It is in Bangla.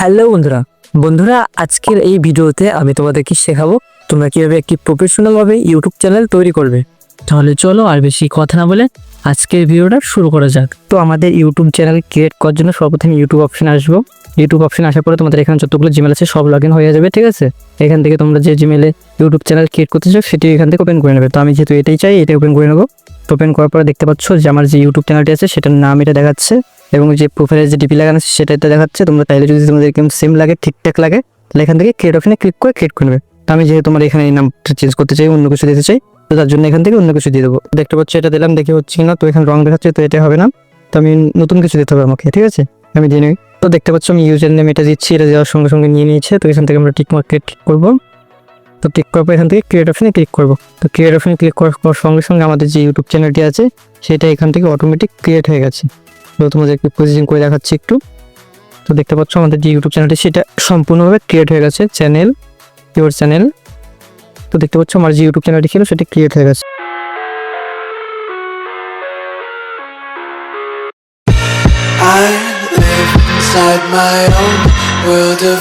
হ্যালো বন্ধুরা আজকের এই ভিডিওতে আমি তোমাদেরকে শেখাবো তোমরা কিভাবে একটি প্রফেশনাল ভাবে ইউটিউব চ্যানেল তৈরি করবে। তাহলে চলো আর বেশি কথা না বলে আজকের ভিডিওটা শুরু করা যাক। তো আমাদের ইউটিউব চ্যানেল ক্রিয়েট করার জন্য সর্বপ্রথম ইউটিউব অপশন আসবো। ইউটিউব অপশন আসার পরে তোমাদের এখানে যতগুলো জিমেল আছে সব লগ ইন হয়ে যাবে, ঠিক আছে। এখান থেকে তোমরা যে জিমেলে ইউটিউব চ্যানেল ক্রিয়েট করতে চাও সেটি এখান থেকে ওপেন করে নেবে। তো আমি যেহেতু এটাই চাই এটা ওপেন করে নেবো। ওপেন করার পরে দেখতে পাচ্ছ যে আমার যে ইউটিউব চ্যানেলটি আছে সেটার নাম এটা দেখাচ্ছে এবং যে প্রোফাইলের যে ডিপি লাগানো আছে সেটাতে দেখাচ্ছে। তোমরা চাইলে যদি তোমাদের এরকম সেম লাগে, ঠিকঠাক লাগে, তাহলে এখান থেকে ক্রিয়েট অপশনে ক্লিক করে ক্রিয়েট করে নেবে। তো আমি যেহেতু তোমার এখানে এই নামটা চেঞ্জ করতে চাই, অন্য কিছু দিতে চাই, তো তার জন্য এখান থেকে অন্য কিছু দিয়ে দেবো। দেখতে পাচ্ছ এটা দিলাম, দেখে হচ্ছে কিনা, তো এখানে রং দেখাচ্ছে, তো এটা হবে না, তো আমি নতুন কিছু দিতে হবে আমাকে, ঠিক আছে। আমি দিয়ে নিই। তো দেখতে পাচ্ছ আমি ইউজার নেম এটা দিচ্ছি, এটা দেওয়ার সঙ্গে সঙ্গে নিয়ে নিয়েছে। তো এখান থেকে আমরা টিক মার্ক ক্লিক করবো। তো ক্লিক করার পর এখান থেকে ক্রিয়েট অপশনে ক্লিক করবো। তো ক্রিয়েট অপশনে ক্লিক করার সঙ্গে সঙ্গে আমাদের যে ইউটিউব চ্যানেলটি আছে সেটা এখান থেকে অটোমেটিক ক্রিয়েট হয়ে গেছে। তো তোমাদের একটু পজিশন করে দেখাচ্ছি একটু। তো দেখতে পাচ্ছ আমাদের যে ইউটিউব চ্যানেলটি সেটা সম্পূর্ণভাবে ক্রিয়েট হয়ে গেছে, চ্যানেল ইউর চ্যানেল। তো দেখতে পাচ্ছ আমার যে ইউটিউব চ্যানেলটি ছিল সেটা ক্রিয়েট হয়ে গেছে। I live inside my own world of